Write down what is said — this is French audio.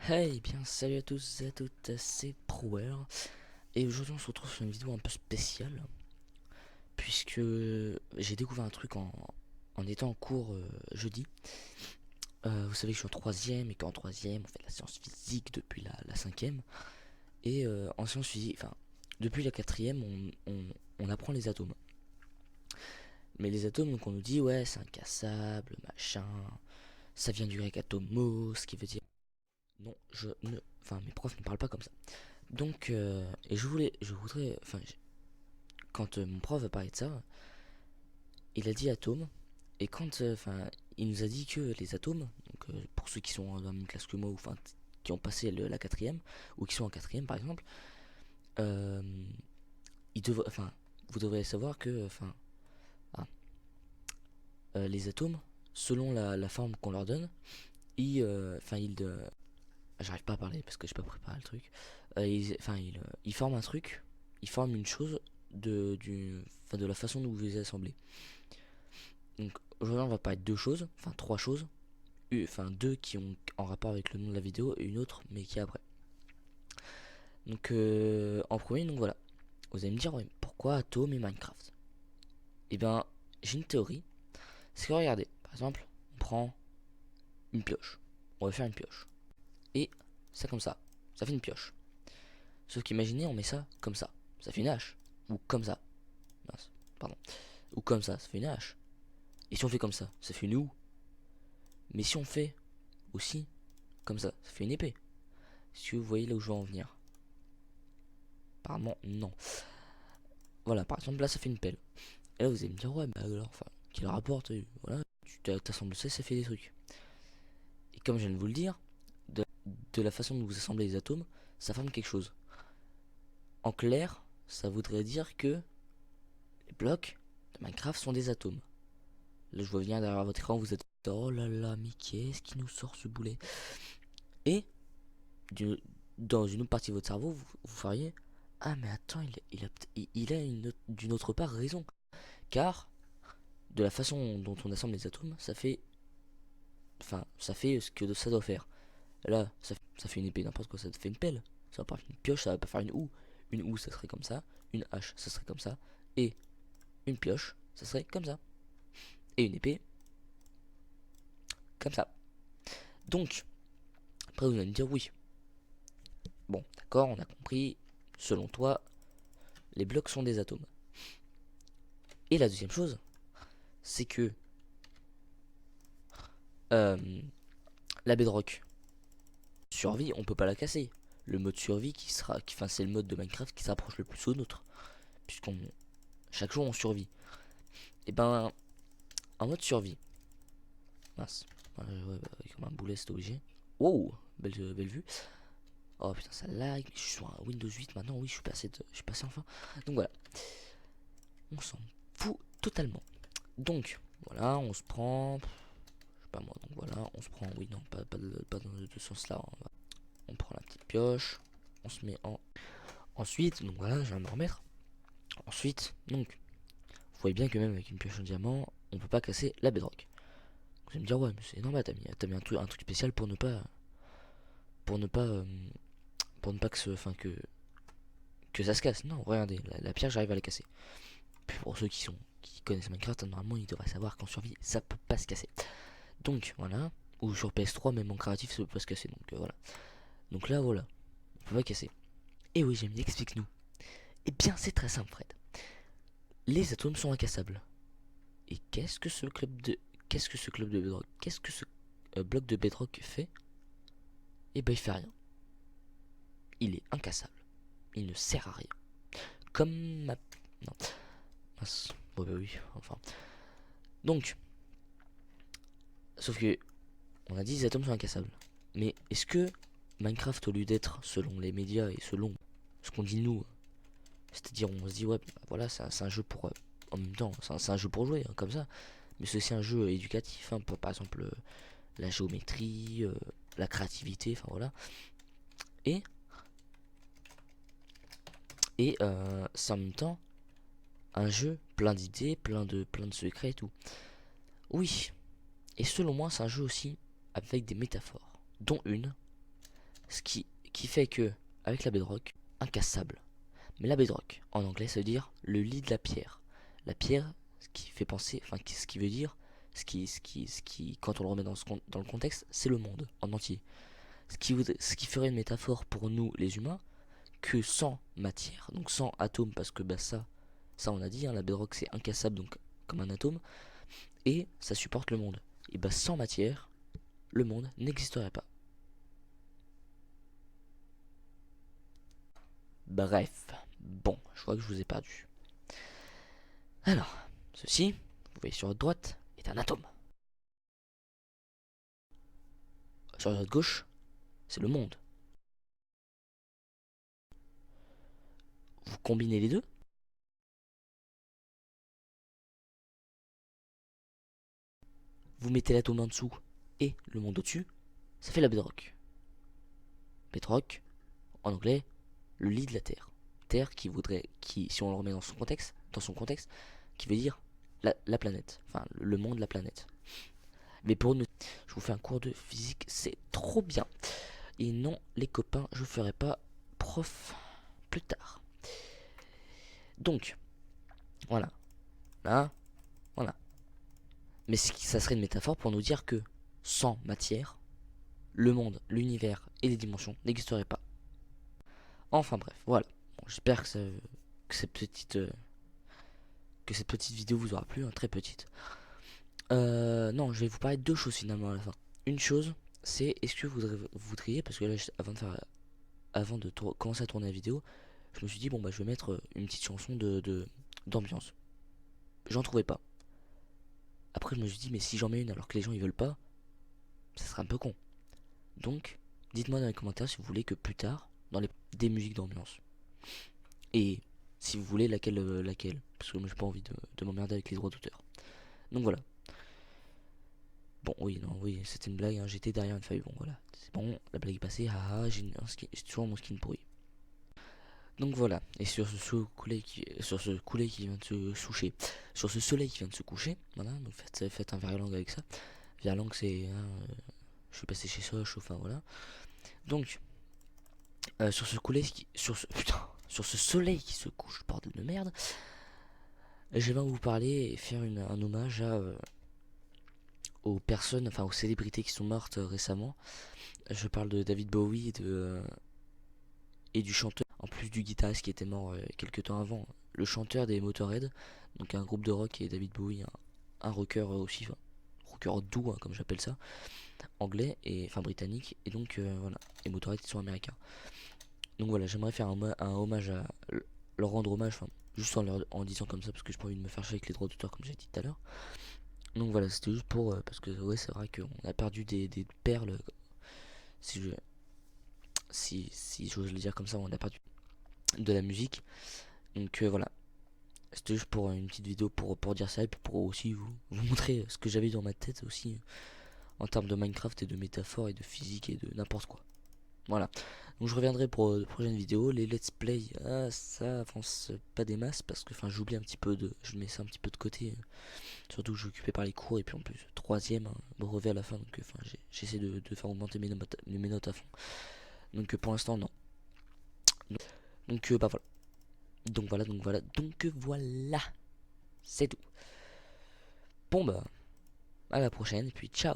Hey, bien salut à tous et à toutes, c'est Prower. Et aujourd'hui on se retrouve sur une vidéo un peu spéciale, puisque j'ai découvert un truc en étant en cours jeudi. Vous savez que je suis en troisième et qu'en troisième on fait de la science physique depuis la cinquième. Et en science physique, enfin depuis la quatrième on apprend les atomes. Mais les atomes, donc on nous dit ouais c'est incassable, machin, ça vient du grec atomos, ce qui veut dire... Non, je ne... Enfin mes profs ne parlent pas comme ça. Donc, et je voudrais, enfin, quand mon prof a parlé de ça, il a dit atomes, et quand, enfin, il nous a dit que les atomes, donc pour ceux qui sont dans la même classe que moi, ou enfin, qui ont passé la quatrième, ou qui sont en quatrième par exemple, euh, enfin, vous devrez savoir que, enfin, ah, les atomes, selon la forme qu'on leur donne, enfin, j'arrive pas à parler parce que j'ai pas préparé le truc, enfin, ils forment un truc, ils forment une chose enfin, de la façon dont vous les assemblez. Donc aujourd'hui on va parler de deux choses, enfin trois choses, enfin deux qui ont en rapport avec le nom de la vidéo et une autre mais qui est après. Donc en premier, donc voilà, vous allez me dire ouais, pourquoi Atom et Minecraft? Eh bien j'ai une théorie, c'est que regardez, par exemple on prend une pioche, on va faire une pioche, et ça comme ça fait une pioche. Sauf qu'imaginez on met ça fait une hache, ou comme ça, mince, pardon, ou comme ça fait une hache. Et si on fait comme ça fait une houe. Mais si on fait aussi comme ça fait une épée. Si vous voyez là où je veux en venir. Apparemment, non. Voilà, par exemple, là, ça fait une pelle. Et là, vous allez me dire, ouais, mais alors, enfin, quel rapport voilà, tu t'assembles ça fait des trucs. Et comme je viens de vous le dire, de la façon dont vous assemblez les atomes, ça forme quelque chose. En clair, ça voudrait dire que les blocs de Minecraft sont des atomes. Là, je vois venir derrière votre écran, vous êtes, oh là là, mais qu'est-ce qui nous sort ce boulet? Et, dans une autre partie de votre cerveau, vous feriez, ah, mais attends, il a d'une autre part raison. Car de la façon dont on assemble les atomes, enfin, ça fait ce que ça doit faire. Là, ça fait une épée, n'importe quoi, ça fait une pelle. Ça va pas faire une pioche, ça va pas faire une houe. Une houe, ça serait comme ça. Une hache, ça serait comme ça. Et une pioche, ça serait comme ça. Et une épée, comme ça. Donc, après vous allez me dire oui. Bon, d'accord, on a compris. Selon toi, les blocs sont des atomes. Et la deuxième chose, c'est que euh, la bedrock survie, on peut pas la casser. Le mode survie enfin c'est le mode de Minecraft qui s'approche le plus au nôtre, puisqu'on chaque jour on survit. Et ben en mode survie, mince, ouais, bah, comme un boulet c'est obligé. Wow, belle vue. Oh putain ça lag, je suis sur un Windows 8 maintenant, oui je suis passé enfin. Donc voilà, on s'en fout totalement. Donc voilà, on se prend, je sais pas moi, donc voilà, on se prend, oui non, pas dans ce sens-là. On prend la petite pioche, on se met en. Ensuite, donc voilà, je viens de me remettre. Ensuite, donc, vous voyez bien que même avec une pioche en diamant, on peut pas casser la bedrock. Vous allez me dire, ouais, mais c'est normal, t'as mis un truc spécial pour ne pas, euh, pour ne pas enfin, que ça se casse. Non, regardez, la pierre, j'arrive à la casser. Puis pour ceux qui connaissent Minecraft, normalement, ils devraient savoir qu'en survie, ça peut pas se casser. Donc, voilà. Ou sur PS3, même en créatif, ça peut pas se casser. Donc, voilà. Donc là, voilà. On peut pas casser. Et oui, Jamie, explique-nous. Eh bien, c'est très simple, Fred. Les atomes sont incassables. Et qu'est-ce que ce club de bedrock, qu'est-ce que ce bloc de bedrock fait? Eh ben il fait rien. Il est incassable. Il ne sert à rien. Comme ma... Non. Mince. Bon bah oui, enfin. Donc, sauf que on a dit les atomes sont incassables. Mais est-ce que Minecraft, au lieu d'être, selon les médias et selon ce qu'on dit nous, c'est-à-dire on se dit ouais, bah, voilà, c'est un jeu pour... en même temps, c'est un jeu pour jouer, hein, comme ça. Mais c'est aussi un jeu éducatif, hein, par exemple la géométrie, la créativité, enfin voilà. Et, c'est en même temps un jeu plein d'idées, plein de secrets et tout. Oui, et selon moi, c'est un jeu aussi avec des métaphores, dont une, Ce qui fait que, avec la bedrock, incassable. Mais la bedrock, en anglais, ça veut dire le lit de la pierre. La pierre, ce qui fait penser, enfin, ce qui veut dire, quand on le remet dans le contexte, c'est le monde en entier. Ce qui ferait une métaphore pour nous, les humains, que sans matière, donc sans atome, parce que bah, ça on a dit, hein, la bedrock c'est incassable, donc comme un atome, et ça supporte le monde. Et bah sans matière, le monde n'existerait pas. Bref, bon, je crois que je vous ai perdu. Alors, ceci, vous voyez sur votre droite, est un atome. Sur votre gauche, c'est le monde. Vous combinez les deux, vous mettez l'atome en dessous et le monde au-dessus, ça fait la bedrock. Bedrock, en anglais, le lit de la Terre. Terre qui, si on le remet dans son contexte, qui veut dire la planète, enfin le monde, la planète. Mais pour nous, je vous fais un cours de physique, c'est trop bien. Et non, les copains, je ferai pas prof plus tard. Donc, voilà. Là, voilà. Mais ça serait une métaphore pour nous dire que sans matière, le monde, l'univers et les dimensions n'existeraient pas. Enfin bref, voilà. Bon, j'espère que cette petite vidéo vous aura plu, hein, très petite. Non, je vais vous parler de deux choses finalement à la fin. Une chose, c'est est-ce que vous voudriez, parce que là, avant de commencer à tourner la vidéo, je me suis dit bon bah je vais mettre une petite chanson d'ambiance. J'en trouvais pas. Après je me suis dit mais si j'en mets une alors que les gens ils veulent pas, ça serait un peu con. Donc dites-moi dans les commentaires si vous voulez que plus tard dans des musiques d'ambiance. Et si vous voulez laquelle, parce que moi j'ai pas envie de m'emmerder avec les droits d'auteur. Donc voilà. Bon oui non oui c'était une blague, hein, j'étais derrière une feuille, bon voilà. C'est bon, la blague est passée, haha, j'ai toujours mon skin pourri. Donc voilà, et sur ce soleil qui vient de se coucher, sur ce soleil qui vient de se coucher, voilà, donc faites un verlang avec ça. Verlang c'est, hein, je suis passé chez Soch, enfin voilà. Donc, sur ce sur ce soleil qui se couche, bordel de merde, je vais vous parler et faire un hommage aux personnes, enfin aux célébrités qui sont mortes récemment. Je parle de David Bowie et du chanteur, en plus du guitariste qui était mort quelques temps avant, le chanteur des Motorhead, donc un groupe de rock, et David Bowie, un rocker aussi, enfin, rocker doux, hein, comme j'appelle ça, anglais, et enfin britannique, et donc voilà, et Motorhead qui sont américains. Donc voilà, j'aimerais faire un hommage leur rendre hommage, enfin, juste en disant comme ça, parce que j'ai pas envie de me faire chier avec les droits d'auteur, comme j'ai dit tout à l'heure. Donc voilà, c'était juste pour, parce que ouais, c'est vrai qu'on a perdu des perles, si j'ose le dire comme ça, on a perdu de la musique. Donc voilà, c'était juste pour une petite vidéo pour dire ça, et puis pour aussi vous montrer ce que j'avais dans ma tête aussi en termes de Minecraft et de métaphores et de physique et de n'importe quoi. Voilà, donc je reviendrai pour de prochaines vidéos. Les let's play, ça avance pas des masses parce que enfin j'oublie un petit peu je mets ça un petit peu de côté, surtout que je suis occupé par les cours, et puis en plus troisième, hein, brevet à la fin, donc enfin j'essaie de faire augmenter mes notes à fond. Donc pour l'instant non. Donc bah voilà. Donc voilà. C'est tout. Bon bah, à la prochaine, et puis ciao.